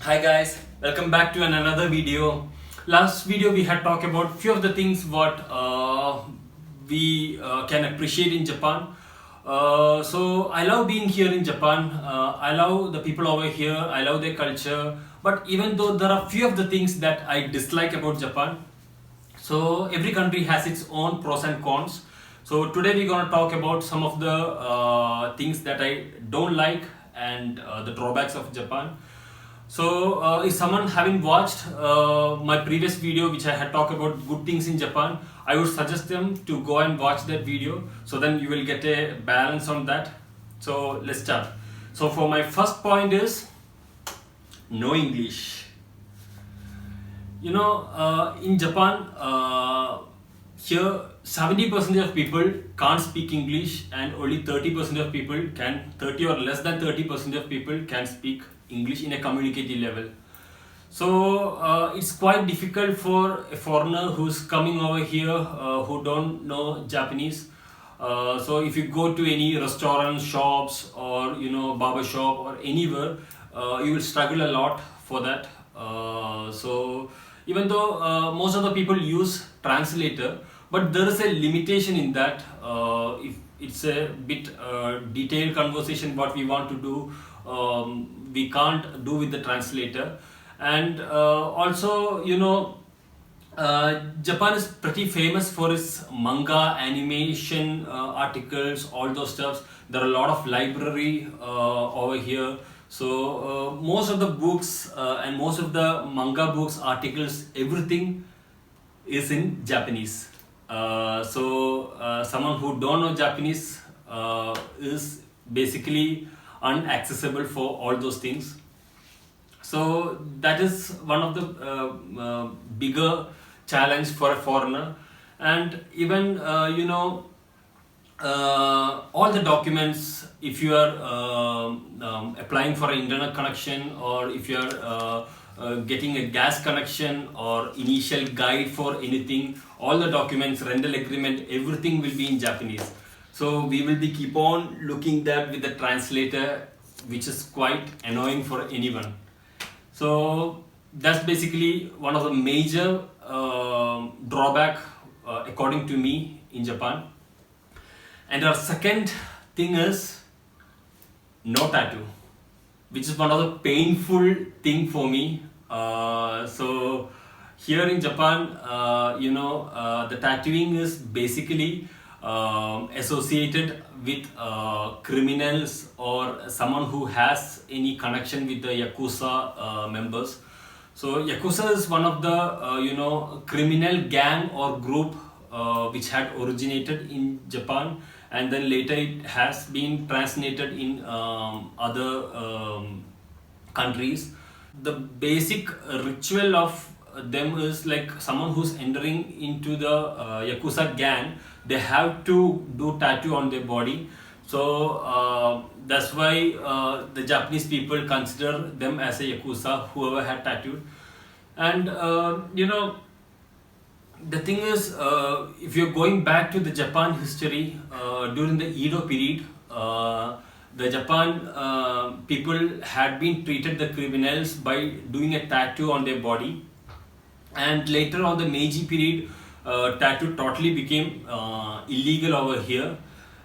Hi guys, welcome back to another video. Last video we had talked about few of the things what we can appreciate in Japan. So I love being here in Japan. I love the people over here. I love their culture. But even though there are few of the things that I dislike about Japan, so every country has its own pros and cons. So today we're gonna talk about some of the things that I don't like and the drawbacks of Japan. So, if someone haven't watched my previous video, which I had talked about good things in Japan, I would suggest them to go and watch that video. So then you will get a balance on that. So let's start. So for my first point is no English. In Japan, here 70% of people can't speak English, and only 30% of people can, 30 or less than 30% of people can speak English in a communicative level. So it's quite difficult for a foreigner who's coming over here who don't know Japanese. So if you go to any restaurant, shops, or barber shop or anywhere, you will struggle a lot for that. So even though most of the people use translator, but there is a limitation in that. If it's a bit detailed conversation what we want to do, we can't do with the translator. And also Japan is pretty famous for its manga, animation, articles, all those stuffs. There are a lot of library over here. So most of the books and most of the manga books, articles, everything is in Japanese. Someone who don't know Japanese is basically unaccessible for all those things. So that is one of the bigger challenge for a foreigner. And even all the documents, if you are applying for an internet connection, or if you are getting a gas connection or initial guide for anything, all the documents, rental agreement, everything will be in Japanese. So we will be keep on looking that with the translator, which is quite annoying for anyone. So that's basically one of the major drawback according to me in Japan. And our second thing is no tattoo, which is one of the painful thing for me. So here in Japan, the tattooing is basically associated with criminals or someone who has any connection with the Yakuza members. So Yakuza is one of the criminal gang or group which had originated in Japan, and then later it has been translated in other countries. The basic ritual of them is like someone who's entering into the Yakuza gang, they have to do tattoo on their body. So that's why the Japanese people consider them as a Yakuza, whoever had tattooed. And the thing is, if you're going back to the Japan history, during the Edo period, the Japan people had been treated the criminals by doing a tattoo on their body. And later on the Meiji period, tattoo totally became illegal over here.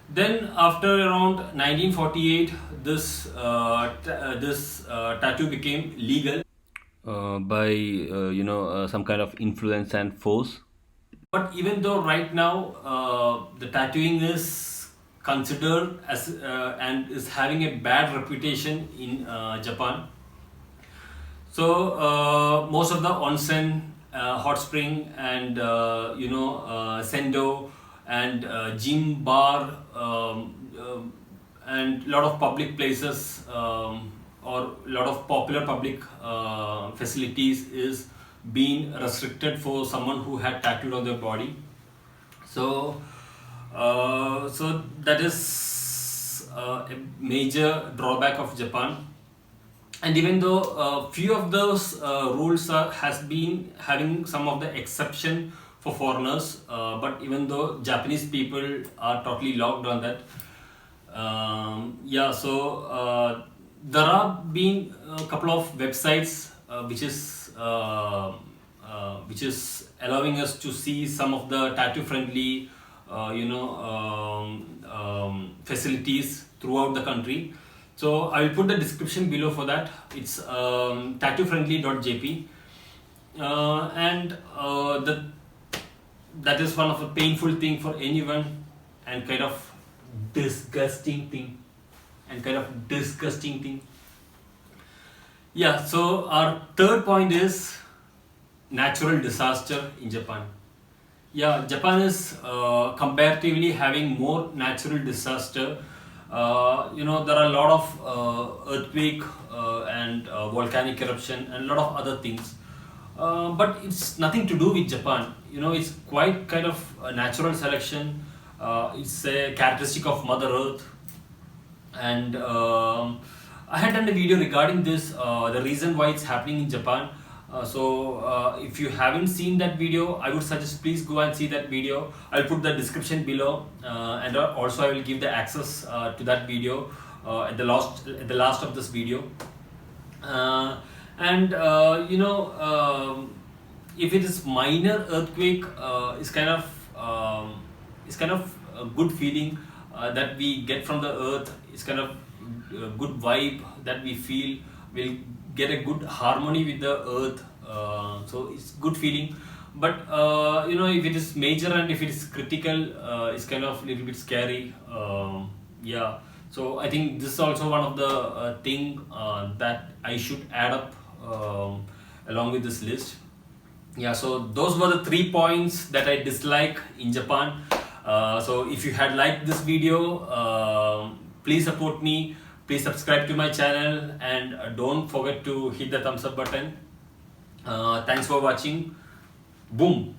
Then after around 1948, this tattoo became legal by some kind of influence and force. But even though right now the tattooing is considered as and is having a bad reputation in Japan. So most of the onsen, hot spring, and sendo, and gym, bar, and lot of public places, or lot of popular public facilities is being restricted for someone who had tattooed on their body. So that is a major drawback of Japan. And even though few of those rules has been having some of the exception for foreigners, but even though Japanese people are totally locked on that. So there have been a couple of websites which is allowing us to see some of the tattoo friendly facilities throughout the country. So I will put the description below for that. It's tattoofriendly.jp, and that is one of a painful thing for anyone, and kind of disgusting thing. Yeah, so our third point is natural disaster in Japan. Yeah, Japan is comparatively having more natural disaster. There are a lot of earthquake and volcanic eruption and a lot of other things. But it's nothing to do with Japan. It's quite kind of a natural selection. It's a characteristic of Mother Earth. And I had done a video regarding this, the reason why it's happening in Japan. So if you haven't seen that video, I would suggest please go and see that video. I'll put the description below, and also I will give the access to that video at the last of this video. If it is minor earthquake, it's kind of a good feeling that we get from the earth. It's kind of a good vibe that we feel. We'll get a good harmony with the earth, so it's good feeling. But if it is major and if it is critical, it's kind of a little bit scary. Yeah, so I think this is also one of the thing that I should add up along with this list. Yeah, so those were the 3 points that I dislike in Japan. So if you had liked this video, please support me. Please subscribe to my channel, and don't forget to hit the thumbs up button. Thanks for watching. Boom.